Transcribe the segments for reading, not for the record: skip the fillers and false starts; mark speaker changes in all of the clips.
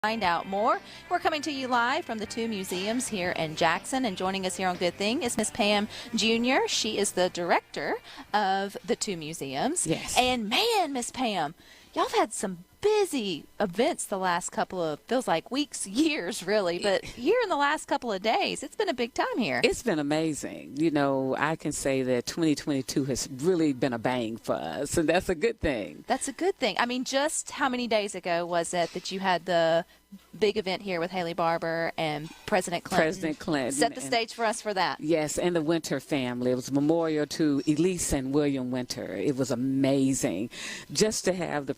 Speaker 1: Find out more. We're coming to you live from the two museums here in Jackson, and joining us here on Good Thing is Miss Pam Junior. She is the director of the two museums.
Speaker 2: Yes.
Speaker 1: And man, Miss Pam, y'all have had some busy events the last couple of, feels like weeks, years really, but here in the last couple of days, it's been a big time here.
Speaker 2: It's been amazing. You know, I can say that 2022 has really been a bang for us, and that's a good thing.
Speaker 1: That's a good thing. I mean, just how many days ago was it that you had the big event here with Haley Barbour and President Clinton?
Speaker 2: President Clinton.
Speaker 1: Set the stage for us for that.
Speaker 2: Yes, and the Winter family. It was a memorial to Elise and William Winter. It was amazing just to have the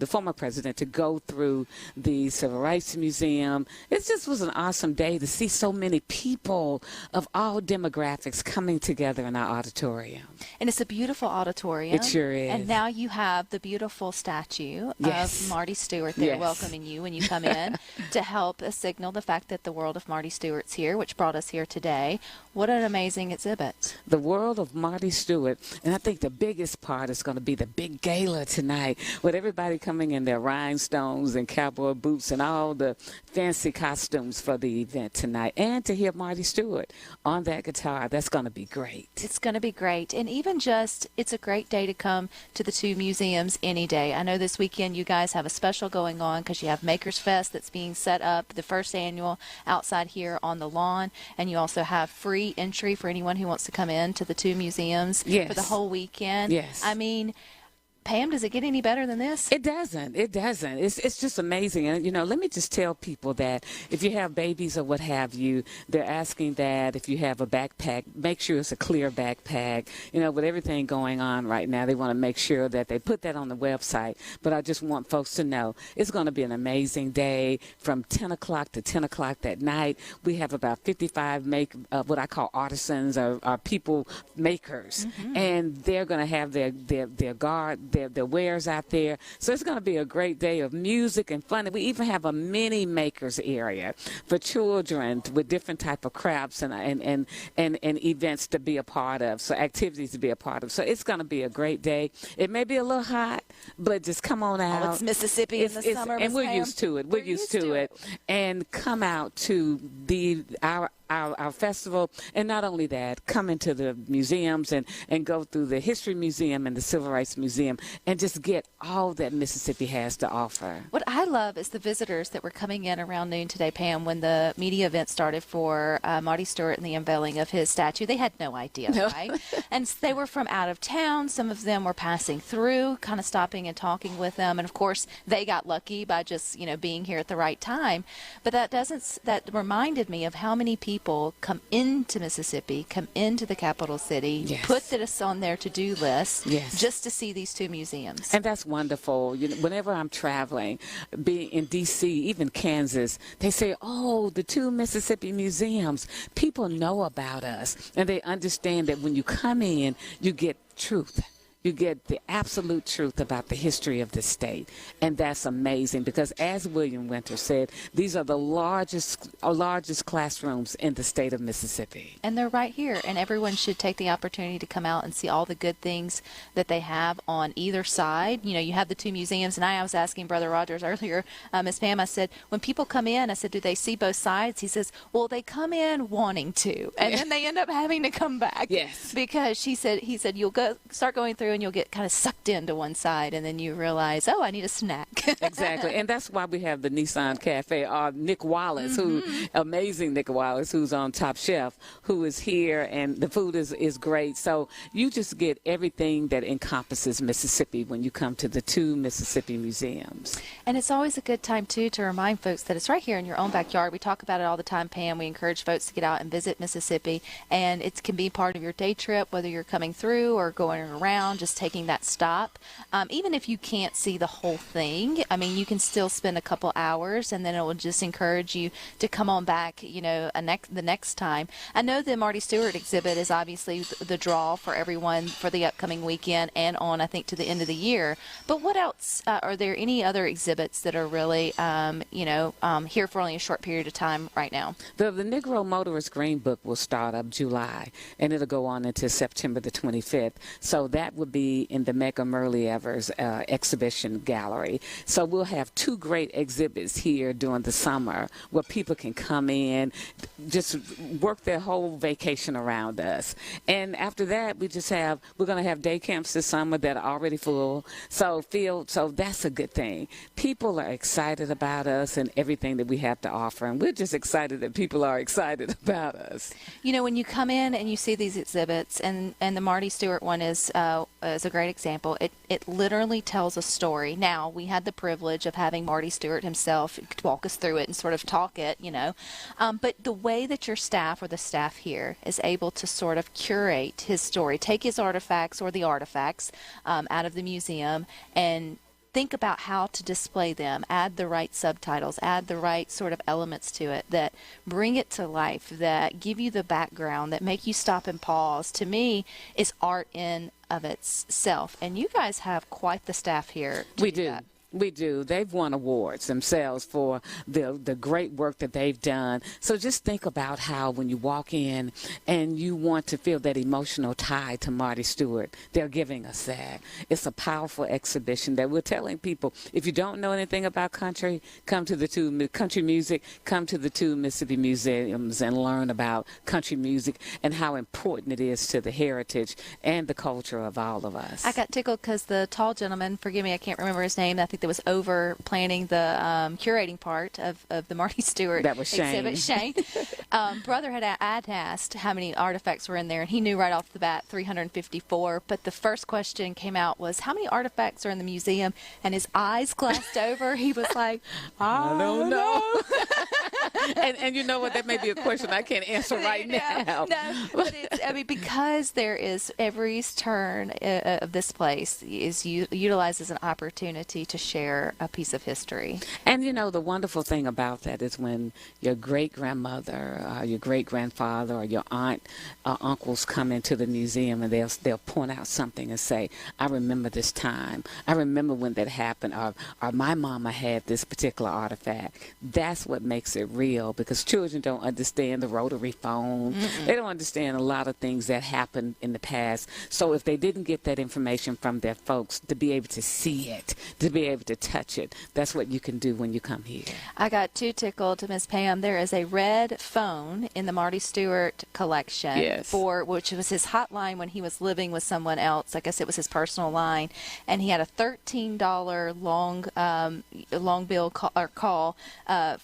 Speaker 2: former president, to go through the Civil Rights Museum. It just was an awesome day to see so many people of all demographics coming together in our auditorium.
Speaker 1: And it's a beautiful auditorium.
Speaker 2: It sure is.
Speaker 1: And now you have the beautiful statue of Marty Stuart there welcoming you when you come in to help signal the fact that the World of Marty Stuart's here, which brought us here today. What an amazing exhibit.
Speaker 2: The World of Marty Stuart. And I think the biggest part is going to be the big gala tonight, with everybody coming in their rhinestones and cowboy boots and all the fancy costumes for the event tonight. And to hear Marty Stuart on that guitar, that's going to be great.
Speaker 1: It's going to be great. And even just, it's a great day to come to the two museums any day. I know this weekend you guys have a special going on because you have Makers Fest that's being set up, the first annual, outside here on the lawn. And you also have free entry for anyone who wants to come in to the two museums for the whole weekend.
Speaker 2: Yes.
Speaker 1: I mean, Pam, does it get any better than this?
Speaker 2: It doesn't. It doesn't. It's just amazing. And, you know, let me just tell people that if you have babies or what have you, they're asking that if you have a backpack, make sure it's a clear backpack. You know, with everything going on right now, they want to make sure that they put that on the website. But I just want folks to know it's going to be an amazing day from 10 o'clock to 10 o'clock that night. We have about 55 what I call artisans or people makers. Mm-hmm. And they're going to have their wares out there. So it's going to be a great day of music and fun. We even have a mini makers area for children with different type of crafts and events to be a part of, so activities to be a part of. So it's going to be a great day. It may be a little hot, but just come on out.
Speaker 1: Oh, it's Mississippi in the summer,
Speaker 2: and we're used to it. We're used to it. And come out to our festival, and not only that, come into the museums and go through the History Museum and the Civil Rights Museum and just get all that Mississippi has to offer.
Speaker 1: What I love is the visitors that were coming in around noon today, Pam, when the media event started for Marty Stuart and the unveiling of his statue. They had no idea, right? And they were from out of town. Some of them were passing through, kind of stopping and talking with them. And of course, they got lucky by just, being here at the right time. But that reminded me of how many people come into Mississippi, come into the capital city, put this on their to-do list just to see these two museums.
Speaker 2: And that's wonderful. Whenever I'm traveling, being in D.C., even Kansas, they say, oh, the two Mississippi museums. People know about us, and they understand that when you come in, you get truth. You get the absolute truth about the history of this state. And that's amazing because, as William Winter said, these are the largest classrooms in the state of Mississippi.
Speaker 1: And they're right here. And everyone should take the opportunity to come out and see all the good things that they have on either side. You have the two museums. And I was asking Brother Rogers earlier, Miss Pam, I said, when people come in, I said, do they see both sides? He says, well, they come in wanting to. And then they end up having to come back.
Speaker 2: Yes.
Speaker 1: Because he said, you'll start going through and you'll get kind of sucked into one side, and then you realize, oh, I need a snack.
Speaker 2: Exactly, and that's why we have the Nissan Cafe. Nick Wallace, amazing Nick Wallace, who's on Top Chef, who is here, and the food is great. So you just get everything that encompasses Mississippi when you come to the two Mississippi museums.
Speaker 1: And it's always a good time, too, to remind folks that it's right here in your own backyard. We talk about it all the time, Pam. We encourage folks to get out and visit Mississippi, and it can be part of your day trip, whether you're coming through or going around, just taking that stop. Even if you can't see the whole thing, I mean, you can still spend a couple hours, and then it will just encourage you to come on back, the next time. I know the Marty Stuart exhibit is obviously the draw for everyone for the upcoming weekend and on, I think, to the end of the year. But what else? Are there any other exhibits that are really, here for only a short period of time right now?
Speaker 2: The Negro Motorist Green Book will start up July, and it'll go on into September the 25th. So that would be in the Mega Merle Evers exhibition gallery. So we'll have 2 great exhibits here during the summer where people can come in, just work their whole vacation around us. And after that, we're going to have day camps this summer that are already full. So that's a good thing. People are excited about us and everything that we have to offer, and we're just excited that people are excited about us.
Speaker 1: You know, when you come in and you see these exhibits, and the Marty Stuart one is a great example. It literally tells a story. Now, we had the privilege of having Marty Stuart himself walk us through it and sort of talk it, you know. But the way that your staff or the staff here is able to sort of curate his story, take his artifacts or the artifacts out of the museum and think about how to display them, add the right subtitles, add the right sort of elements to it that bring it to life, that give you the background, that make you stop and pause, to me, is art in of itself. And you guys have quite the staff here.
Speaker 2: We do. We do. They've won awards themselves for the great work that they've done. So just think about how when you walk in and you want to feel that emotional tie to Marty Stuart, they're giving us that. It's a powerful exhibition that we're telling people, if you don't know anything about country, come to the 2 country music, come to the 2 Mississippi museums and learn about country music and how important it is to the heritage and the culture of all of us.
Speaker 1: I got tickled because the tall gentleman, forgive me, I can't remember his name, I think that was over planning the curating part of the Marty Stuart
Speaker 2: that was Shane.
Speaker 1: exhibit. Shane. Brother had asked how many artifacts were in there, and he knew right off the bat 354. But the first question came out was, how many artifacts are in the museum? And his eyes glassed over. He was like, I don't know.
Speaker 2: and you know what? That may be a question I can't answer right now.
Speaker 1: No, but because there is every turn of this place is utilized as an opportunity to share a piece of history.
Speaker 2: And you know, the wonderful thing about that is when your great-grandmother, your great-grandfather, or your aunt, uncles come into the museum and they'll point out something and say, I remember this time. I remember when that happened, or my mama had this particular artifact. That's what makes it real, because children don't understand the rotary phone. Mm-mm. They don't understand a lot of things that happened in the past. So if they didn't get that information from their folks, to be able to see it, to be able to touch it, that's what you can do when you come here.
Speaker 1: I got too tickled, Miss Pam. There is a red phone in the Marty Stuart collection,
Speaker 2: yes,
Speaker 1: which was his hotline when he was living with someone else. I guess it was his personal line, and he had a $13 long bill call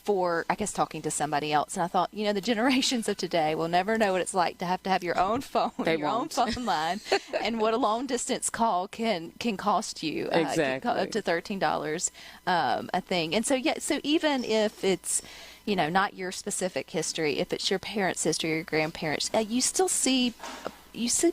Speaker 1: for, I guess, talking to somebody else. And I thought, you know, the generations of today will never know what it's like to have your own phone, own phone line, and what a long distance call can cost you.
Speaker 2: Exactly.
Speaker 1: Up to $13 a thing. And so so even if it's, you know, not your specific history, if it's your parents' history or your grandparents, you still see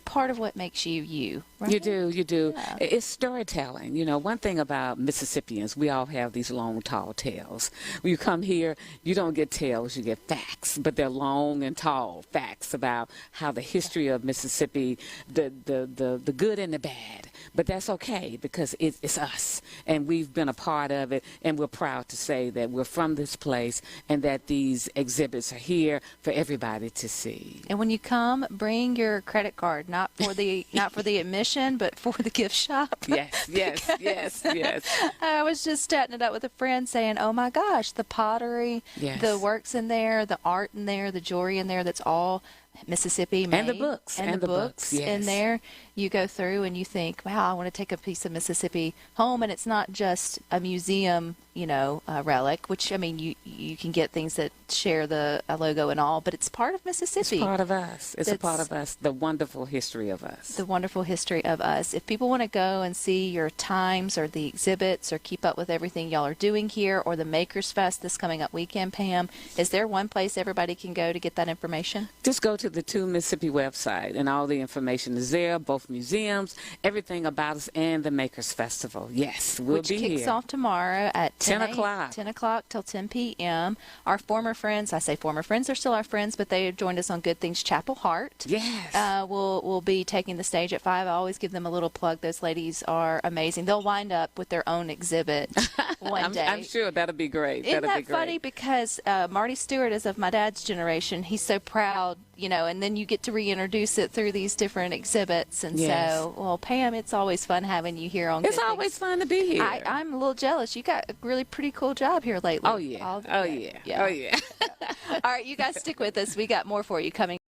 Speaker 1: part of what makes you, right?
Speaker 2: You do.
Speaker 1: Yeah.
Speaker 2: It's storytelling. You know, one thing about Mississippians, we all have these long, tall tales. When you come here, you don't get tales, you get facts, but they're long and tall facts about how the history of Mississippi, the good and the bad. But that's okay, because it's us, and we've been a part of it, and we're proud to say that we're from this place and that these exhibits are here for everybody to see.
Speaker 1: And when you come, bring your credit card, not for the admission, but for the gift shop.
Speaker 2: Yes.
Speaker 1: I was just chatting it up with a friend saying, oh my gosh, the pottery,
Speaker 2: yes,
Speaker 1: the works in there, the art in there, the jewelry in there, that's all Mississippi made.
Speaker 2: And the books.
Speaker 1: And the books
Speaker 2: yes,
Speaker 1: in there. You go through and you think, wow, I want to take a piece of Mississippi home. And it's not just a museum, you know, relic, which, I mean, you can get things that share the logo and all, but it's part of Mississippi.
Speaker 2: It's part of us. It's a part of us, the wonderful history of us.
Speaker 1: The wonderful history of us. If people want to go and see your times or the exhibits or keep up with everything y'all are doing here, or the Makers Fest this coming up weekend, Pam, is there one place everybody can go to get that information?
Speaker 2: Just go to the 2 Mississippi website, and all the information is there, both museums, everything about us, and the Makers Festival. Yes, we'll be here.
Speaker 1: Which kicks off tomorrow at
Speaker 2: 10 o'clock.
Speaker 1: 10 o'clock till 10 p.m. Our former friends, I say former friends, they're still our friends, but they have joined us on Good Things Chapel Heart.
Speaker 2: Yes.
Speaker 1: We'll be taking the stage at 5. I always give them a little plug. Those ladies are amazing. They'll wind up with their own exhibit one day.
Speaker 2: I'm sure that'll be great.
Speaker 1: Isn't that funny? Because Marty Stuart is of my dad's generation. He's so proud you know, and then you get to reintroduce it through these different exhibits. And
Speaker 2: Yes.
Speaker 1: so, well, Pam, it's always fun having you here on
Speaker 2: It's
Speaker 1: Good Things.
Speaker 2: always fun to be here.
Speaker 1: I'm a little jealous. You got a really pretty cool job here lately.
Speaker 2: Oh yeah. Oh yeah.
Speaker 1: Yeah.
Speaker 2: Oh yeah.
Speaker 1: All right, you guys stick with us. We got more for you coming.